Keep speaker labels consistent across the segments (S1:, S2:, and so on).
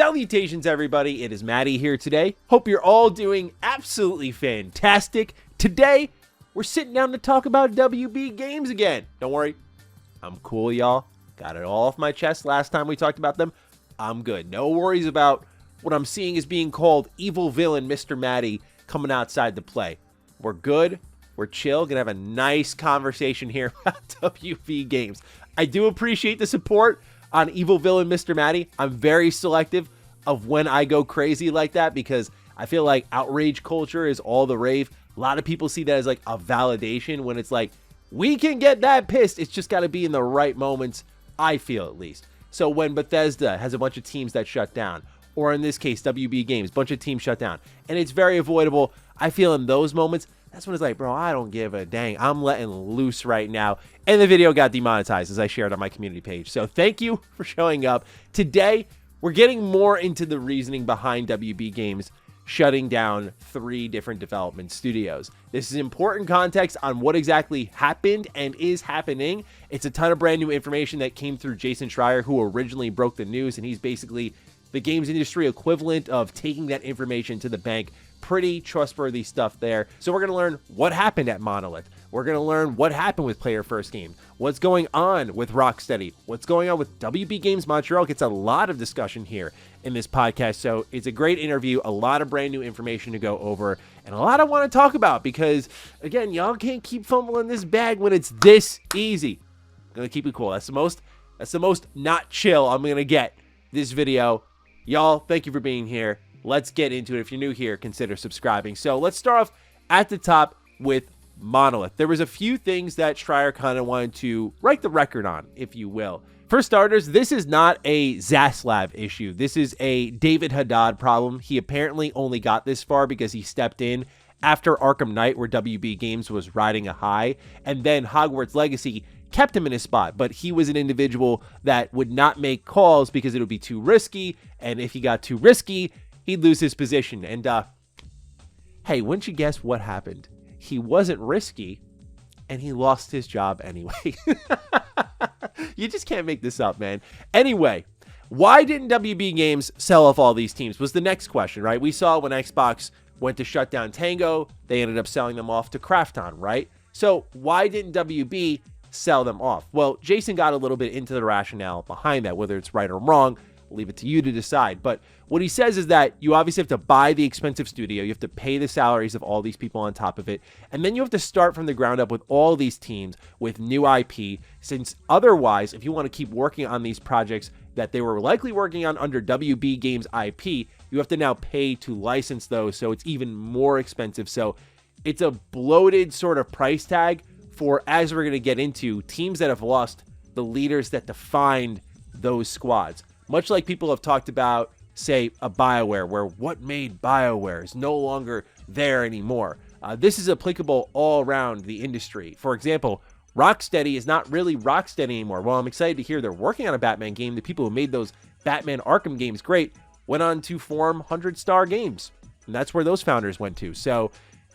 S1: Salutations, everybody. It is Matty here today. Hope you're all doing absolutely fantastic. Today, we're sitting down to talk about WB games again. Don't worry, I'm cool, y'all. Got it all off my chest last time we talked about them. I'm good. No worries about what I'm seeing as being called evil villain Mr. Matty coming outside to play. We're good. We're chill. Gonna have a nice conversation here about WB games. I do appreciate the support on evil villain Mr. Matty. I'm very selective of when I go crazy like that because I feel like outrage culture is all the rave. A lot of people see that as like a validation when it's like, we can get that pissed. It's just got to be in the right moments, I feel at least. So when Bethesda has a bunch of teams that shut down, or in this case, WB Games, bunch of teams shut down, and it's very avoidable, I feel in those moments, that's when it's like, bro, I don't give a dang. I'm letting loose right now. And the video got demonetized as I shared on my community page. So thank you for showing up. Today, we're getting more into the reasoning behind WB Games shutting down 3 different development studios. This is important context on what exactly happened and is happening. It's a ton of brand new information that came through Jason Schreier, who originally broke the news, and he's basically the games industry equivalent of taking that information to the bank. Pretty trustworthy stuff there. So we're going to learn what happened at Monolith. We're going to learn what happened with Player First Game, what's going on with Rocksteady, what's going on with WB Games Montreal. Gets a lot of discussion here in this podcast. So it's a great interview, a lot of brand new information to go over, and a lot I want to talk about because, again, y'all can't keep fumbling this bag when it's this easy. I'm going to keep it cool. That's the most not chill I'm going to get this video. Y'all, thank you for being here. Let's get into it. If you're new here, consider subscribing. So let's start off at the top with Monolith. There was a few things that Schreier kind of wanted to write the record on, if you will. For starters, this is not a Zaslav issue. This is a David Haddad problem. He apparently only got this far because he stepped in after Arkham Knight, where WB Games was riding a high, and then Hogwarts Legacy kept him in his spot, but he was an individual that would not make calls because it would be too risky, and if he got too risky, he'd lose his position. And hey, wouldn't you guess what happened? He wasn't risky, and he lost his job anyway. You just can't make this up, man. Anyway, why didn't WB Games sell off all these teams was the next question, right? We saw when Xbox went to shut down Tango, they ended up selling them off to Krafton, right? So why didn't WB sell them off? Well, Jason got a little bit into the rationale behind that, whether it's right or wrong. I'll leave it to you to decide. But what he says is that you obviously have to buy the expensive studio. You have to pay the salaries of all these people on top of it. And then you have to start from the ground up with all these teams with new IP, since otherwise, if you want to keep working on these projects that they were likely working on under WB Games IP, you have to now pay to license those. So it's even more expensive. So it's a bloated sort of price tag for, as we're going to get into, teams that have lost the leaders that defined those squads. Much like people have talked about, say, a BioWare, where what made BioWare is no longer there anymore. This is applicable all around the industry. For example, Rocksteady is not really Rocksteady anymore. Well, I'm excited to hear they're working on a Batman game. The people who made those Batman Arkham games great went on to form 100 Star Games. And that's where those founders went to. So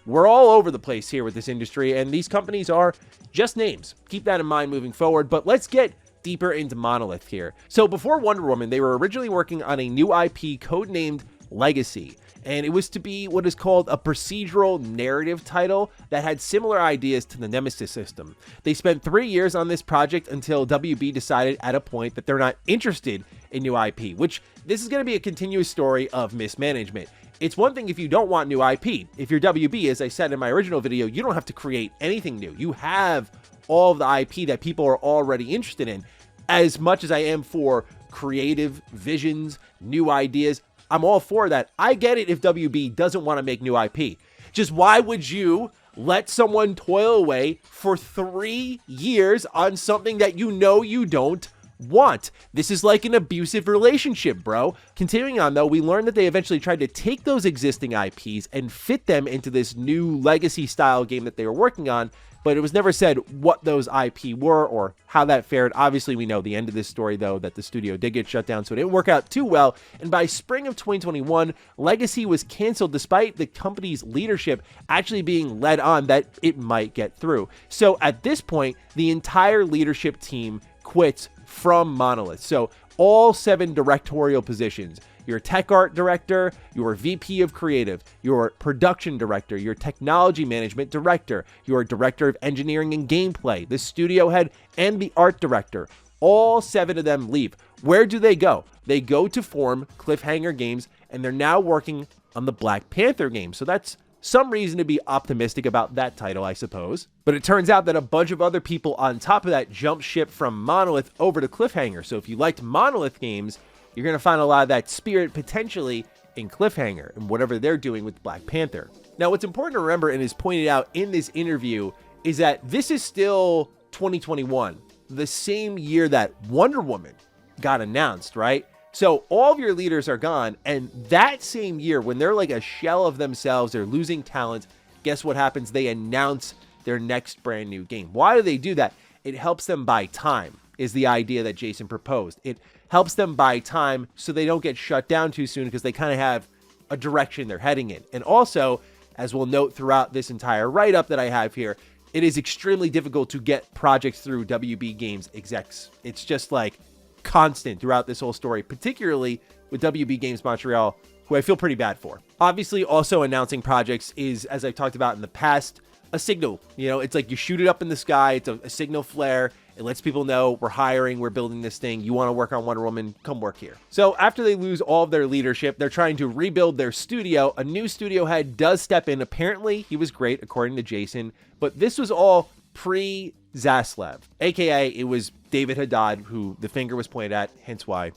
S1: we're all over the place here with this industry, and these companies are just names. Keep that in mind moving forward, but let's get deeper into Monolith here. So before Wonder Woman, they were originally working on a new IP codenamed Legacy, and it was to be what is called a procedural narrative title that had similar ideas to the Nemesis system. They spent 3 years on this project until WB decided at a point that they're not interested in new IP, which this is going to be a continuous story of mismanagement. It's one thing if you don't want new IP. If you're WB, as I said in my original video, you don't have to create anything new. You have all of the IP that people are already interested in. As much as I am for creative visions, new ideas, I'm all for that. I get it if WB doesn't want to make new IP. Just why would you let someone toil away for 3 years on something that you know you don't want? This is like an abusive relationship, bro. Continuing on, though, we learned that they eventually tried to take those existing IPs and fit them into this new legacy style game that they were working on, but it was never said what those IP were or how that fared. Obviously, we know the end of this story, though, that the studio did get shut down, so it didn't work out too well. And by spring of 2021, Legacy was canceled despite the company's leadership actually being led on that it might get through. So at this point, the entire leadership team quits from Monolith. So all 7 directorial positions, your tech art director, your VP of creative, your production director, your technology management director, your director of engineering and gameplay, the studio head, and the art director. All 7 of them leave. Where do they go? They go to form Cliffhanger Games, and they're now working on the Black Panther game. So that's some reason to be optimistic about that title, I suppose. But it turns out that a bunch of other people on top of that jumped ship from Monolith over to Cliffhanger. So if you liked Monolith games, you're going to find a lot of that spirit potentially in Cliffhanger and whatever they're doing with Black Panther. Now, what's important to remember, and is pointed out in this interview, is that this is still 2021, the same year that Wonder Woman got announced, right? So all of your leaders are gone, and that same year, when they're like a shell of themselves, they're losing talent, guess what happens? They announce their next brand new game. Why do they do that? It helps them buy time, is the idea that Jason proposed. It helps them buy time so they don't get shut down too soon, because they kind of have a direction they're heading in. And also, as we'll note throughout this entire write-up that I have here, it is extremely difficult to get projects through WB Games execs. It's just like constant throughout this whole story, particularly with WB Games Montreal, who I feel pretty bad for. Obviously, also announcing projects is, as I've talked about in the past, a signal. You know, it's like you shoot it up in the sky. It's a signal flare. It lets people know we're hiring, we're building this thing. You want to work on Wonder Woman, come work here. So after they lose all of their leadership, they're trying to rebuild their studio. A new studio head does step in. Apparently, he was great, according to Jason, but this was all pre-Zaslav, aka it was David Haddad who the finger was pointed at, hence why,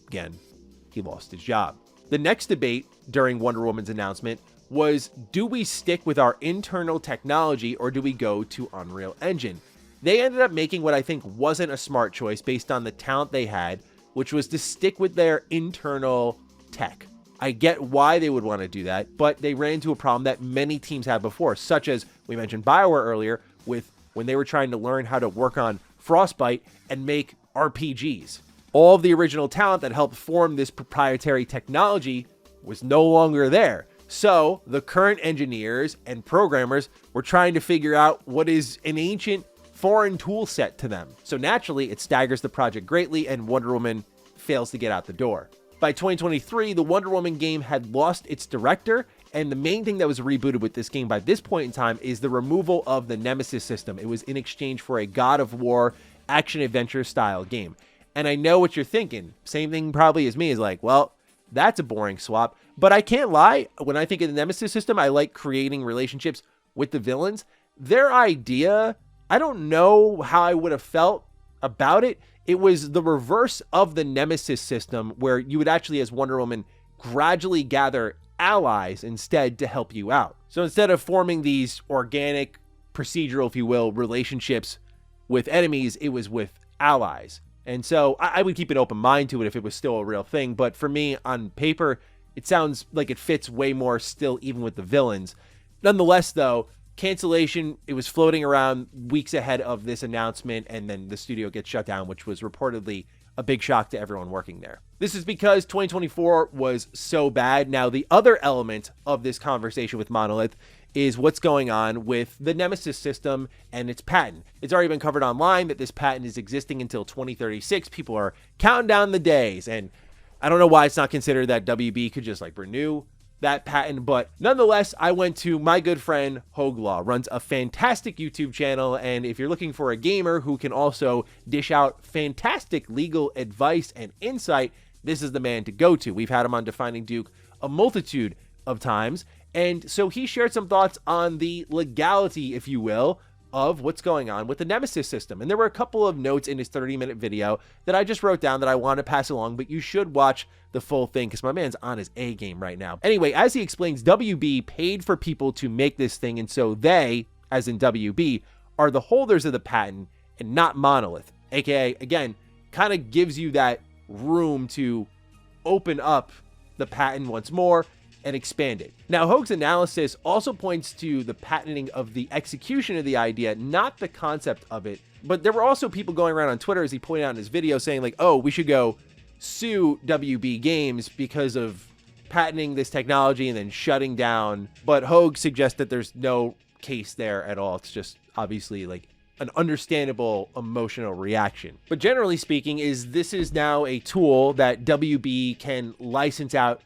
S1: again, he lost his job. The next debate during Wonder Woman's announcement was, do we stick with our internal technology or do we go to Unreal Engine? They ended up making what I think wasn't a smart choice based on the talent they had, which was to stick with their internal tech. I get why they would want to do that, but they ran into a problem that many teams have before, such as we mentioned BioWare earlier, with when they were trying to learn how to work on Frostbite and make RPGs. All of the original talent that helped form this proprietary technology was no longer there. So the current engineers and programmers were trying to figure out what is an ancient foreign tool set to them. So naturally, it staggers the project greatly, and Wonder Woman fails to get out the door. By 2023, the Wonder Woman game had lost its director, and the main thing that was rebooted with this game by this point in time is the removal of the Nemesis system. It was in exchange for a God of War action-adventure style game. And I know what you're thinking. Same thing probably as me, is like, well, that's a boring swap. But I can't lie. When I think of the Nemesis system, I like creating relationships with the villains. Their idea, I don't know how I would have felt about it. It was the reverse of the Nemesis system, where you would actually, as Wonder Woman, gradually gather allies instead to help you out. So instead of forming these organic, procedural, if you will, relationships with enemies, it was with allies. And so I would keep an open mind to it if it was still a real thing. But for me, on paper, it sounds like it fits way more still, even with the villains. Nonetheless, though, cancellation, it was floating around weeks ahead of this announcement, and then the studio gets shut down, which was reportedly a big shock to everyone working there. This is because 2024 was so bad. Now, the other element of this conversation with Monolith is what's going on with the Nemesis system and its patent. It's already been covered online that this patent is existing until 2036. People are counting down the days, and I don't know why it's not considered that WB could just like renew that patent, but nonetheless, I went to my good friend Hogue Law, runs a fantastic YouTube channel, and if you're looking for a gamer who can also dish out fantastic legal advice and insight, this is the man to go to. We've had him on Defining Duke a multitude of times, and so he shared some thoughts on the legality, if you will, of what's going on with the Nemesis system. And there were a couple of notes in his 30-minute video that I just wrote down that I want to pass along, but you should watch the full thing because my man's on his A game right now. Anyway, as he explains, WB paid for people to make this thing, and so they, as in WB, are the holders of the patent and not Monolith, aka, again, kind of gives you that room to open up the patent once more and expand it. Now, Hogue's analysis also points to the patenting of the execution of the idea, not the concept of it. But there were also people going around on Twitter, as he pointed out in his video, saying like, oh, we should go sue WB Games because of patenting this technology and then shutting down. But Hogue suggests that there's no case there at all. It's just obviously like an understandable emotional reaction. But generally speaking, this is now a tool that WB can license out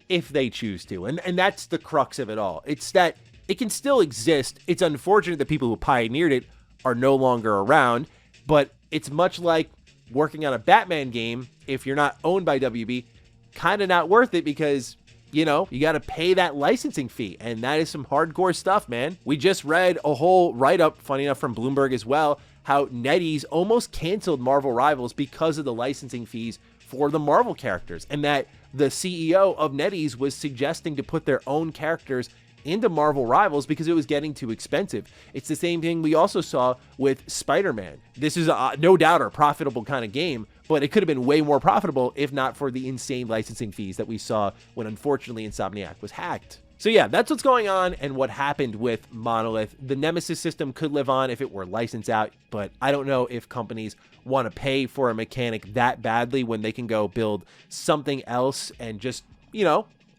S1: if they choose to. And that's the crux of it all. It's that it can still exist. It's unfortunate that people who pioneered it are no longer around, but it's much like working on a Batman game. If you're not owned by WB, kind of not worth it, because you got to pay that licensing fee. And that is some hardcore stuff, man. We just read a whole write-up, funny enough, from Bloomberg as well, how NetEase almost canceled Marvel Rivals because of the licensing fees for the Marvel characters. And that the CEO of NetEase was suggesting to put their own characters into Marvel Rivals because it was getting too expensive. It's the same thing we also saw with Spider-Man. This is no doubt a profitable kind of game, but it could have been way more profitable if not for the insane licensing fees that we saw when, unfortunately, Insomniac was hacked. So yeah, that's what's going on and what happened with Monolith. The Nemesis system could live on if it were licensed out, but I don't know if companies want to pay for a mechanic that badly when they can go build something else and just,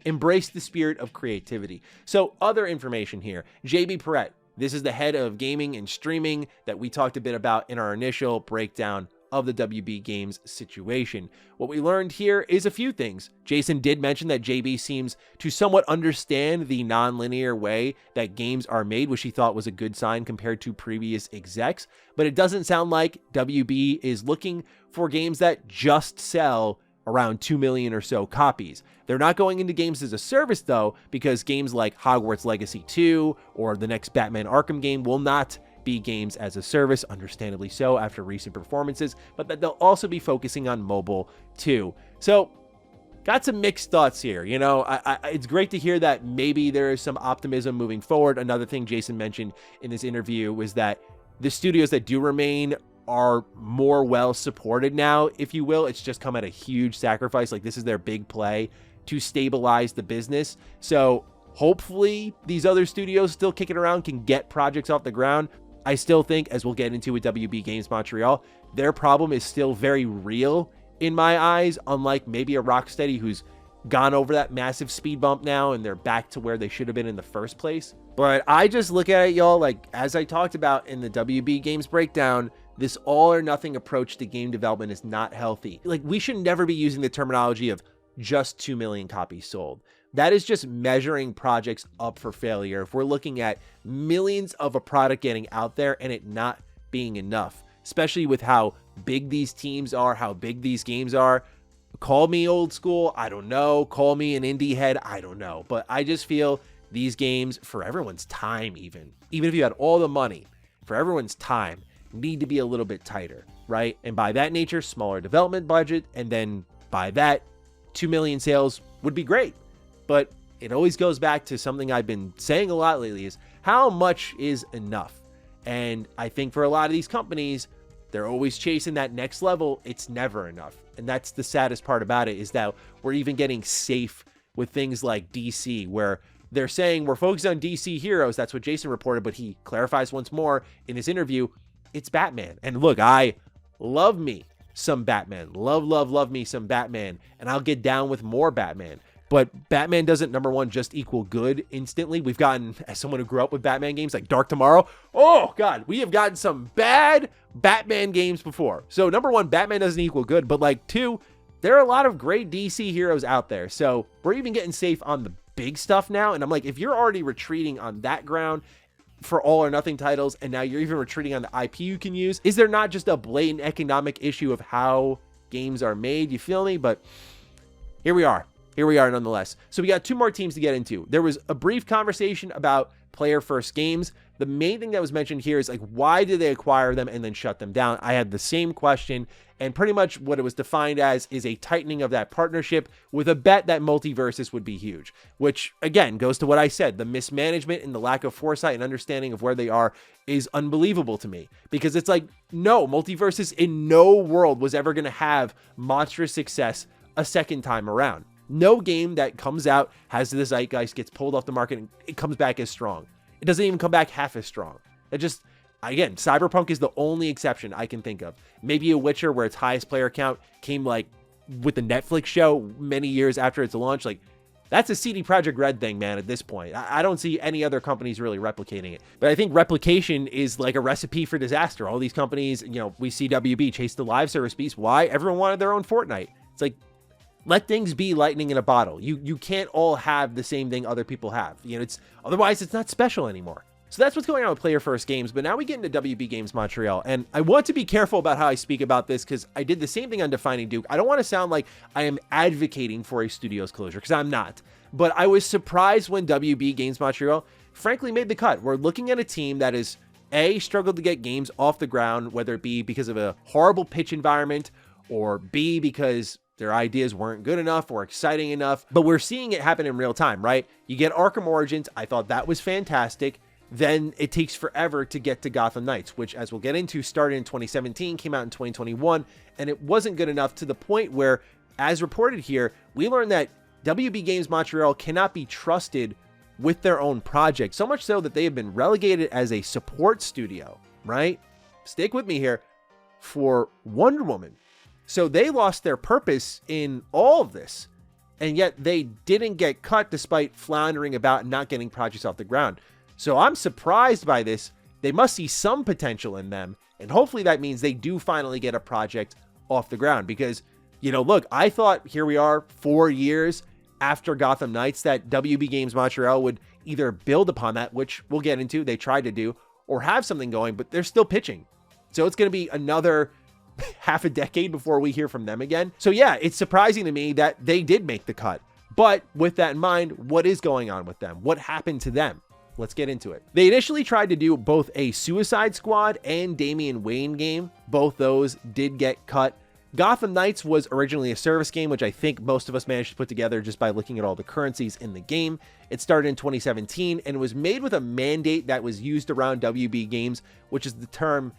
S1: embrace the spirit of creativity. So other information here. JB Perrette, this is the head of gaming and streaming that we talked a bit about in our initial breakdown of the WB Games situation. What we learned here is a few things. Jason did mention that JB seems to somewhat understand the non-linear way that games are made, which he thought was a good sign compared to previous execs, but it doesn't sound like WB is looking for games that just sell around 2 million or so copies. They're not going into games as a service, though, because games like Hogwarts Legacy 2 or the next Batman Arkham game will not be games as a service, understandably so after recent performances, but that they'll also be focusing on mobile too. So got some mixed thoughts here. It's great to hear that maybe there is some optimism moving forward. Another thing Jason mentioned in this interview was that the studios that do remain are more well supported now, if you will. It's just come at a huge sacrifice. Like, this is their big play to stabilize the business. So hopefully these other studios still kicking around can get projects off the ground. I still think, as we'll get into with WB Games Montreal, their problem is still very real in my eyes, unlike maybe a Rocksteady who's gone over that massive speed bump now and they're back to where they should have been in the first place. But I just look at it, y'all, like, as I talked about in the WB Games breakdown, this all or nothing approach to game development is not healthy. Like, we should never be using the terminology of just 2 million copies sold. That is just measuring projects up for failure. If we're looking at millions of a product getting out there and it not being enough, especially with how big these teams are, how big these games are. Call me old school, I don't know. Call me an indie head, I don't know. But I just feel these games, for everyone's time even if you had all the money, for everyone's time, need to be a little bit tighter, right? And by that nature, smaller development budget, and then by that, 2 million sales would be great. But it always goes back to something I've been saying a lot lately, is how much is enough? And I think for a lot of these companies, they're always chasing that next level. It's never enough. And that's the saddest part about it, is that we're even getting safe with things like DC, where they're saying we're focused on DC heroes. That's what Jason reported, but he clarifies once more in his interview, it's Batman. And look, I love me some Batman. Love me some Batman. And I'll get down with more Batman. But Batman doesn't, number one, just equal good instantly. We've gotten, as someone who grew up with Batman games like Dark Tomorrow, oh God, we have gotten some bad Batman games before. So number one, Batman doesn't equal good. But like, two, there are a lot of great DC heroes out there. So we're even getting safe on the big stuff now. And I'm like, if you're already retreating on that ground for all or nothing titles, and now you're even retreating on the IP you can use, is there not just a blatant economic issue of how games are made? You feel me? But here we are nonetheless. So we got two more teams to get into. There was a brief conversation about player first games. The main thing that was mentioned here is like, why did they acquire them and then shut them down? I had the same question, and pretty much what it was defined as is a tightening of that partnership with a bet that multiverses would be huge, which again goes to what I said. The mismanagement and the lack of foresight and understanding of where they are is unbelievable to me, because it's like, no, multiverses in no world was ever going to have monstrous success a second time around. No game that comes out, has the zeitgeist, gets pulled off the market, and it comes back as strong. It doesn't even come back half as strong. It just, again, Cyberpunk is the only exception I can think of. Maybe a Witcher, where its highest player count came like with the Netflix show many years after its launch. Like, That's a CD Projekt Red thing, man, at this point. I don't see any other companies really replicating it. But I think replication is like a recipe for disaster. All these companies, we see WB chase the live service beast. Why? Everyone wanted their own Fortnite. It's like, let things be lightning in a bottle. You can't all have the same thing other people have. Otherwise it's not special anymore. So that's what's going on with Player First Games. But now we get into WB Games Montreal. And I want to be careful about how I speak about this because I did the same thing on Defining Duke. I don't want to sound like I am advocating for a studio's closure because I'm not. But I was surprised when WB Games Montreal frankly made the cut. We're looking at a team that is A, struggled to get games off the ground, whether it be because of a horrible pitch environment or B, because their ideas weren't good enough or exciting enough. But we're seeing it happen in real time, right? You get Arkham Origins. I thought that was fantastic. Then it takes forever to get to Gotham Knights, which, as we'll get into, started in 2017, came out in 2021, and it wasn't good enough to the point where, as reported here, we learned that WB Games Montreal cannot be trusted with their own project, so much so that they have been relegated as a support studio, right? Stick with me here, for Wonder Woman. So they lost their purpose in all of this, and yet they didn't get cut despite floundering about and not getting projects off the ground. So I'm surprised by this. They must see some potential in them, and hopefully that means they do finally get a project off the ground because, look, I thought here we are 4 years after Gotham Knights that WB Games Montreal would either build upon that, which we'll get into, they tried to do, or have something going, but they're still pitching. So it's going to be another half a decade before we hear from them again. So yeah, it's surprising to me that they did make the cut. But with that in mind, what is going on with them? What happened to them? Let's get into it. They initially tried to do both a Suicide Squad and Damian Wayne game. Both those did get cut. Gotham Knights was originally a service game, which I think most of us managed to put together just by looking at all the currencies in the game. It started in 2017 and was made with a mandate that was used around WB Games, which is the term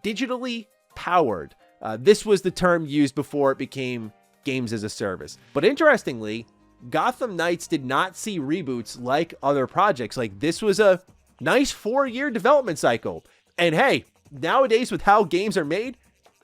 S1: digitally powered. This was the term used before it became games as a service. But interestingly, Gotham Knights did not see reboots like other projects. Like, this was a nice 4-year development cycle. And hey, nowadays with how games are made,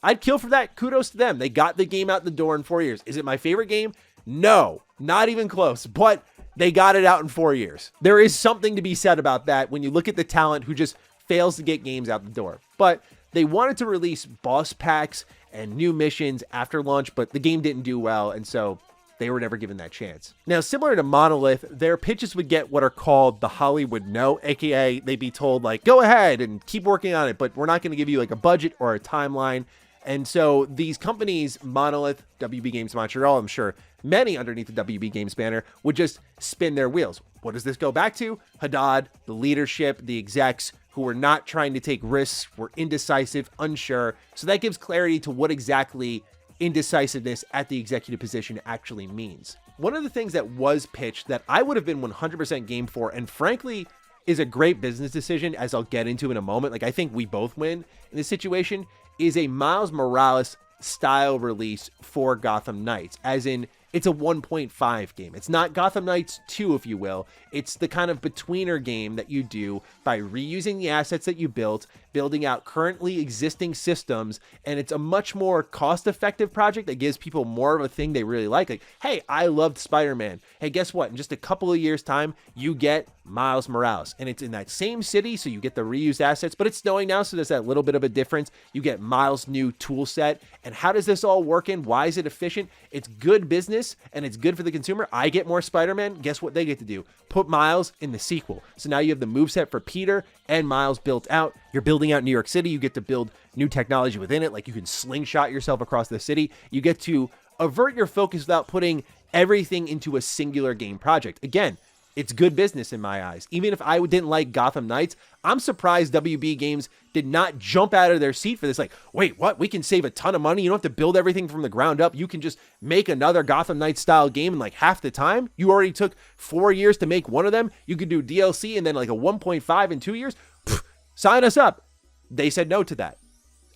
S1: I'd kill for that. Kudos to them. They got the game out the door in 4 years. Is it my favorite game? No, not even close, but they got it out in 4 years. There is something to be said about that when you look at the talent who just fails to get games out the door. But they wanted to release boss packs and new missions after launch, but the game didn't do well, and so they were never given that chance. Now, similar to Monolith, their pitches would get what are called the Hollywood no, aka they'd be told like, go ahead and keep working on it, but we're not going to give you like a budget or a timeline. And so these companies, Monolith, WB Games Montreal, I'm sure many underneath the WB Games banner, would just spin their wheels. What does this go back to? Haddad, the leadership, the execs who were not trying to take risks, were indecisive, unsure. So that gives clarity to what exactly indecisiveness at the executive position actually means. One of the things that was pitched that I would have been 100% game for, and frankly is a great business decision, as I'll get into in a moment, like I think we both win in this situation, is a Miles Morales style release for Gotham Knights, as in it's a 1.5 game. It's not Gotham Knights 2, if you will. It's the kind of betweener game that you do by reusing the assets that you built, building out currently existing systems, and it's a much more cost-effective project that gives people more of a thing they really like. Like, hey, I loved Spider-Man. Hey, guess what? In just a couple of years' time, you get Miles Morales, and it's in that same city, so you get the reused assets, but it's snowing now, so there's that little bit of a difference. You get Miles' new tool set, and how does this all work in? Why is it efficient? It's good business, and it's good for the consumer. I get more Spider-Man. Guess what they get to do? Put Miles in the sequel. So now you have the moveset for Peter and Miles built out. You're building out New York City. You get to build new technology within it, like you can slingshot yourself across the city. You get to avert your focus without putting everything into a singular game project. Again, it's good business in my eyes. Even if I didn't like Gotham Knights, I'm surprised WB Games did not jump out of their seat for this. Like, wait, what? We can save a ton of money. You don't have to build everything from the ground up. You can just make another Gotham Knights style game in like half the time. You already took 4 years to make one of them. You could do DLC and then like a 1.5 in 2 years. Pfft, sign us up. They said no to that.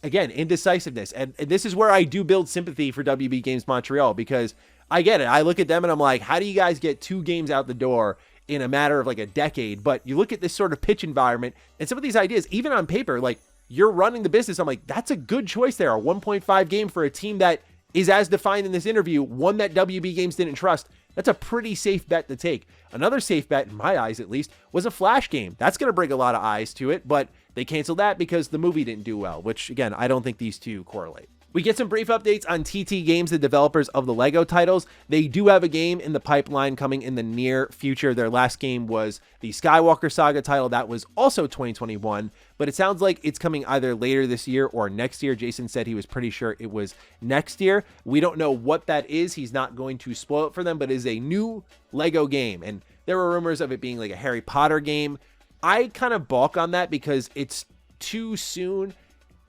S1: Again, indecisiveness. And this is where I do build sympathy for WB Games Montreal, because I get it. I look at them and I'm like, how do you guys get 2 games out the door in a matter of like a decade? But you look at this sort of pitch environment and some of these ideas, even on paper, like you're running the business. I'm like, that's a good choice there. A 1.5 game for a team that is as defined in this interview, one that WB Games didn't trust. That's a pretty safe bet to take. Another safe bet, in my eyes at least, was a Flash game. That's going to bring a lot of eyes to it, but they canceled that because the movie didn't do well, which, again, I don't think these two correlate. We get some brief updates on TT Games, the developers of the LEGO titles. They do have a game in the pipeline coming in the near future. Their last game was the Skywalker Saga title. That was also 2021, but it sounds like it's coming either later this year or next year. Jason said he was pretty sure it was next year. We don't know what that is. He's not going to spoil it for them, but it is a new LEGO game, and there were rumors of it being like a Harry Potter game. I kind of balk on that because it's too soon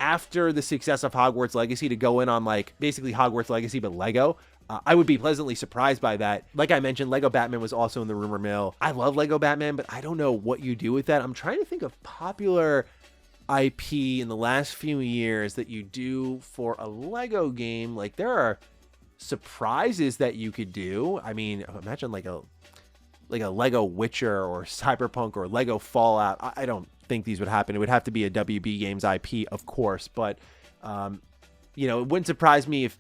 S1: after the success of Hogwarts Legacy to go in on like basically Hogwarts Legacy but Lego. I would be pleasantly surprised by that. Like I mentioned, Lego Batman was also in the rumor mill. I love Lego Batman, but I don't know what you do with that. I'm trying to think of popular IP in the last few years that you do for a Lego game. Like there are surprises that you could do. I mean, imagine like a Lego Witcher or Cyberpunk or Lego Fallout. I don't think these would happen. It would have to be a WB Games IP, of course, but you know, it wouldn't surprise me if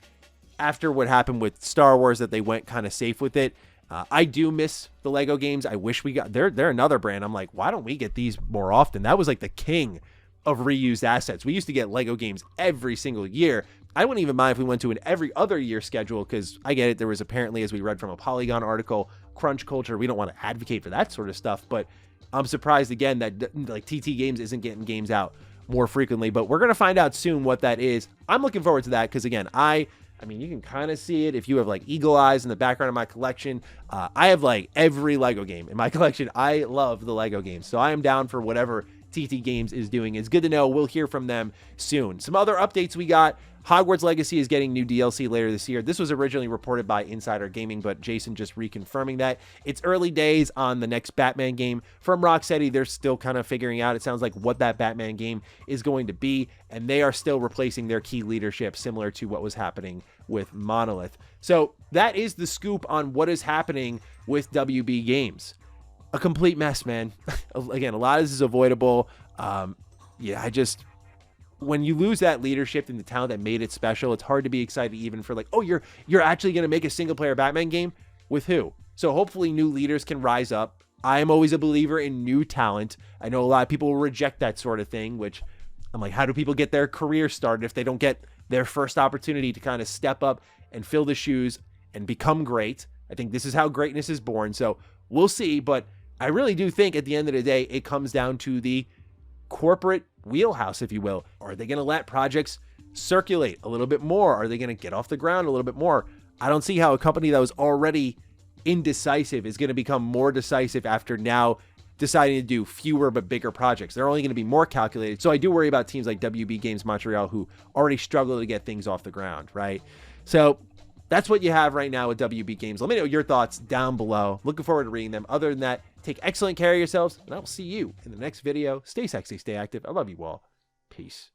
S1: after what happened with Star Wars that they went kind of safe with it. I do miss the Lego games. I wish we got, they're another brand. I'm like, why don't we get these more often? That was like the king of reused assets. We used to get Lego games every single year. I wouldn't even mind if we went to an every other year schedule, because I get it. There was apparently, as we read from a Polygon article, crunch culture. We don't want to advocate for that sort of stuff, but I'm surprised again that like TT Games isn't getting games out more frequently, but we're going to find out soon what that is. I'm looking forward to that because again, I mean, you can kind of see it if you have like eagle eyes in the background of my collection. I have like every Lego game in my collection. I love the Lego games, so I am down for whatever TT Games is doing. It's good to know. We'll hear from them soon. Some other updates we got. Hogwarts Legacy is getting new DLC later this year. This was originally reported by Insider Gaming, but Jason just reconfirming that. It's early days on the next Batman game. From Rocksteady, they're still kind of figuring out, it sounds like, what that Batman game is going to be, and they are still replacing their key leadership, similar to what was happening with Monolith. So that is the scoop on what is happening with WB Games. A complete mess, man. Again, a lot of this is avoidable. Yeah, when you lose that leadership and the talent that made it special, it's hard to be excited even for like, oh, you're actually going to make a single player Batman game with who? So hopefully new leaders can rise up. I am always a believer in new talent. I know a lot of people will reject that sort of thing, which I'm like, how do people get their career started if they don't get their first opportunity to kind of step up and fill the shoes and become great? I think this is how greatness is born. So we'll see, but I really do think at the end of the day, it comes down to the corporate wheelhouse, if you will. Are they going to let projects circulate a little bit more? Are they going to get off the ground a little bit more? I don't see how a company that was already indecisive is going to become more decisive after now deciding to do fewer but bigger projects. They're only going to be more calculated. So I do worry about teams like WB Games Montreal, who already struggle to get things off the ground, right? So that's what you have right now with WB Games. Let me know your thoughts down below. Looking forward to reading them. Other than that, take excellent care of yourselves, and I will see you in the next video. Stay sexy, stay active. I love you all. Peace.